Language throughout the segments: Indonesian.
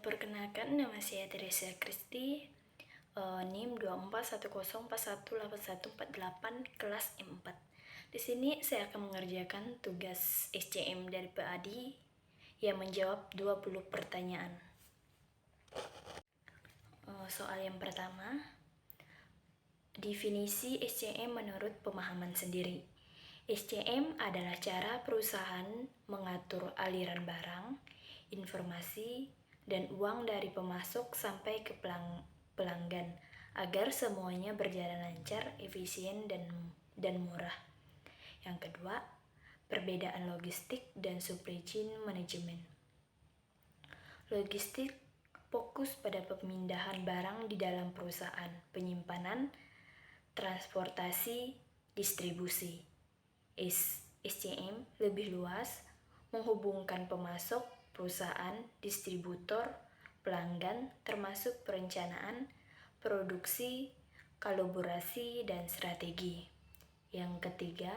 Perkenalkan, nama saya Teresa Kristi, NIM 2410418148 kelas M4. Di sini saya akan mengerjakan tugas SCM dari PADI yang menjawab 20 pertanyaan. Soal yang pertama, definisi SCM menurut pemahaman sendiri. SCM adalah cara perusahaan mengatur aliran barang, informasi, dan uang dari pemasok sampai ke pelanggan agar semuanya berjalan lancar, efisien, dan murah. Yang kedua, perbedaan logistik dan supply chain management. Logistik fokus pada pemindahan barang di dalam perusahaan, penyimpanan, transportasi, distribusi. SCM lebih luas, menghubungkan pemasok, perusahaan, distributor, pelanggan, termasuk perencanaan, produksi, kolaborasi, dan strategi. Yang ketiga,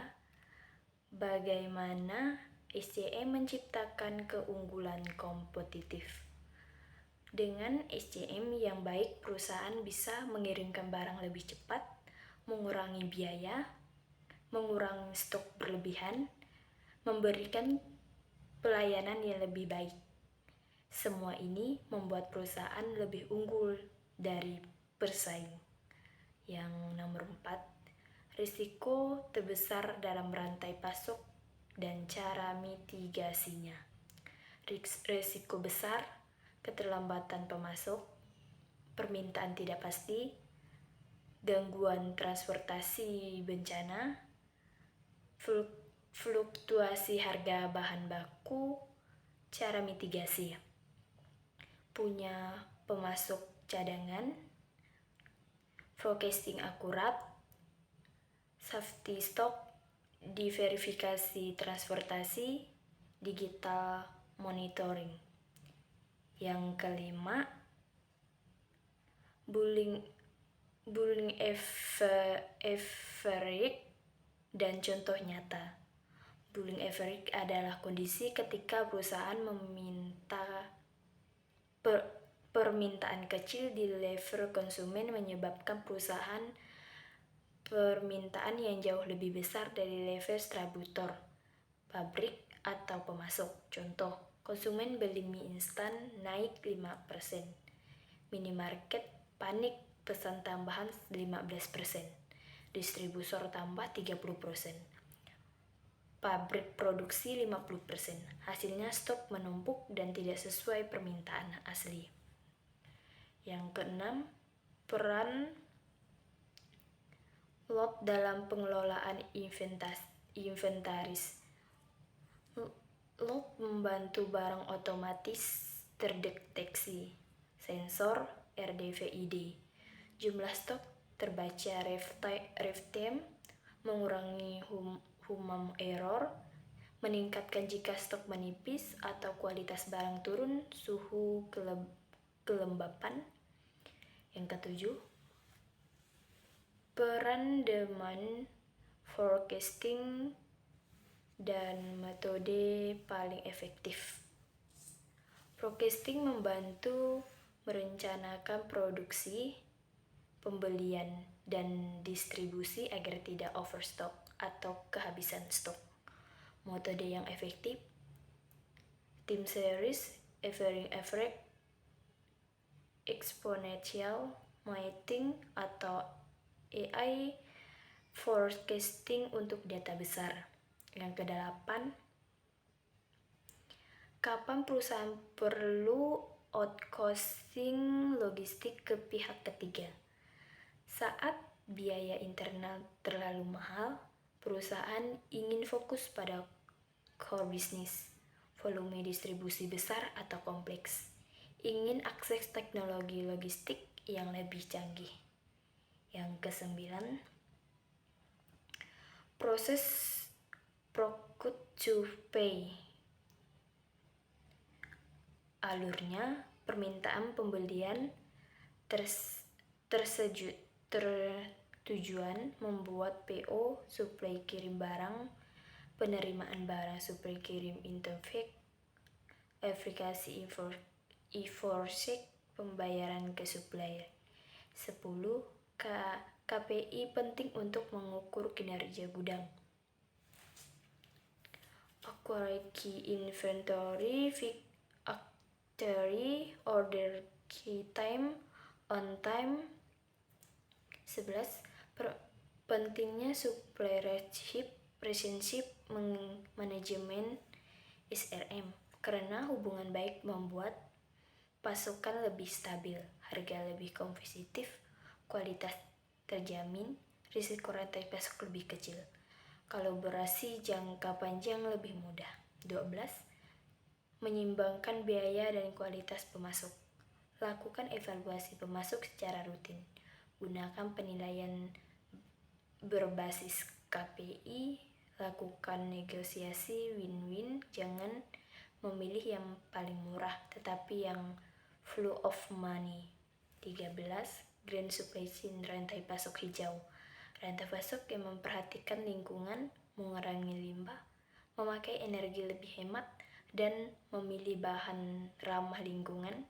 bagaimana SCM menciptakan keunggulan kompetitif. Dengan SCM yang baik, perusahaan bisa mengirimkan barang lebih cepat, mengurangi biaya, mengurangi stok berlebihan, memberikan pelayanan yang lebih baik. Semua ini membuat perusahaan lebih unggul dari pesaing. Yang nomor 4, risiko terbesar dalam rantai pasok dan cara mitigasinya. Risiko besar, keterlambatan pemasok, permintaan tidak pasti, gangguan transportasi bencana, fluktuasi harga bahan baku. Cara mitigasi: punya pemasok cadangan, forecasting akurat, safety stock, diverifikasi transportasi, digital monitoring. Yang kelima, bullying average dan contoh nyata. Bullying average adalah kondisi ketika perusahaan meminta permintaan kecil di level konsumen menyebabkan perusahaan permintaan yang jauh lebih besar dari level distributor, pabrik, atau pemasok. Contoh, konsumen beli mie instan naik 5%, minimarket panik pesan tambahan 15%, distributor tambah 30%. Pabrik produksi 50%. Hasilnya stok menumpuk dan tidak sesuai permintaan asli. Yang keenam, peran lot dalam pengelolaan inventaris. Lot membantu barang otomatis terdeteksi, sensor, RFID. Jumlah stok terbaca real time, mengurangi human error, meningkatkan jika stok menipis atau kualitas barang turun, suhu kelembapan. Yang ketujuh, peran demand forecasting dan metode paling efektif. Forecasting membantu merencanakan produksi, pembelian, dan distribusi agar tidak overstock atau kehabisan stok. Metode yang efektif: time series, average, exponential weighting, atau AI forecasting untuk data besar. Yang kedelapan, kapan perusahaan perlu outsourcing logistik ke pihak ketiga? Saat biaya internal terlalu mahal, perusahaan ingin fokus pada core business, volume distribusi besar atau kompleks, ingin akses teknologi logistik yang lebih canggih. Yang kesembilan, proses procure to pay. Alurnya, permintaan pembelian tertujuan membuat PO, supply kirim barang, penerimaan barang, supply kirim intake, aplikasi e-forsake pembayaran ke supplier. 10. KPI penting untuk mengukur kinerja gudang. Accurate key inventory, factory order key time, on time. 11. Pentingnya supply relationship manajemen SRM, karena hubungan baik membuat pasokan lebih stabil, harga lebih kompetitif, kualitas terjamin, risiko rantai pasok lebih kecil, kolaborasi jangka panjang lebih mudah. 12. Menyimbangkan biaya dan kualitas pemasok. Lakukan evaluasi pemasok secara rutin. Gunakan penilaian berbasis KPI. Lakukan negosiasi win-win. Jangan memilih yang paling murah, tetapi yang flow of money. 13. Green supply chain, rantai pasok hijau. Rantai pasok yang memperhatikan lingkungan, mengurangi limbah, memakai energi lebih hemat, dan memilih bahan ramah lingkungan.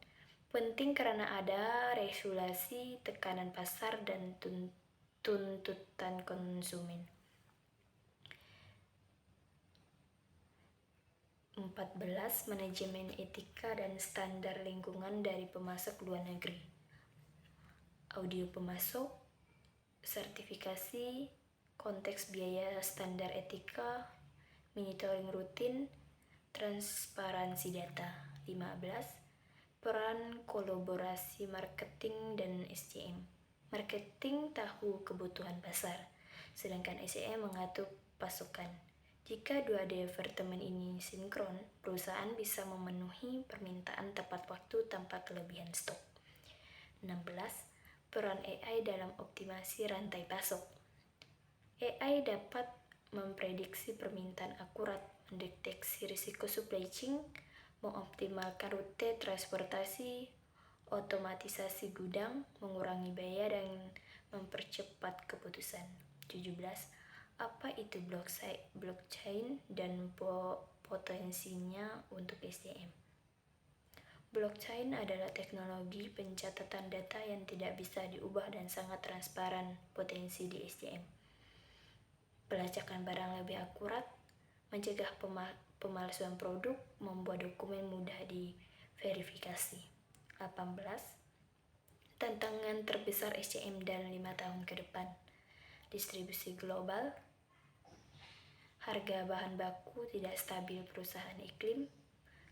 Penting karena ada regulasi, tekanan pasar, dan tuntutan konsumen. 14. Manajemen etika dan standar lingkungan dari pemasok luar negeri. Audio pemasok, sertifikasi, konteks biaya, standar etika, monitoring rutin, transparansi data. 15. Peran kolaborasi marketing dan SCM. Marketing tahu kebutuhan pasar, sedangkan SCM mengatur pasokan. Jika dua departemen ini sinkron, perusahaan bisa memenuhi permintaan tepat waktu tanpa kelebihan stok. 16. Peran AI dalam optimasi rantai pasok. AI dapat memprediksi permintaan akurat, mendeteksi risiko supply chain, mengoptimalkan rute transportasi, otomatisasi gudang, mengurangi biaya, dan mempercepat keputusan. 17. Apa itu blockchain dan potensinya untuk SDM? Blockchain adalah teknologi pencatatan data yang tidak bisa diubah dan sangat transparan. Potensi di SDM: pelacakan barang lebih akurat, mencegah pemalsuan produk, membuat dokumen mudah diverifikasi. 18. Tantangan terbesar SCM dalam 5 tahun ke depan. Distribusi global, harga bahan baku tidak stabil, perusahaan iklim,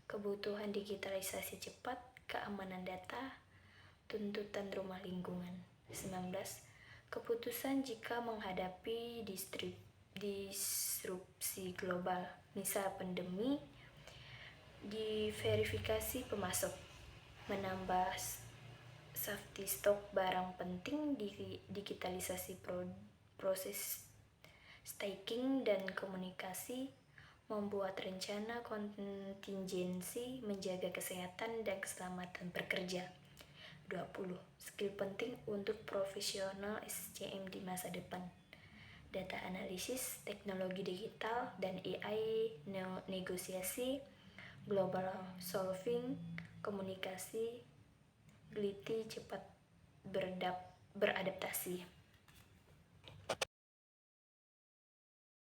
kebutuhan digitalisasi cepat, keamanan data, tuntutan rumah lingkungan. 19. Keputusan jika menghadapi disrupsi global, misal pandemi, diverifikasi pemasok, menambah safety stock barang penting, digitalisasi proses staking dan komunikasi, membuat rencana kontingensi, menjaga kesehatan dan keselamatan pekerja. 20. Skill penting untuk profesional SCM di masa depan. Data analisis, teknologi digital, dan AI, negosiasi, global solving, komunikasi, teliti, cepat beradaptasi.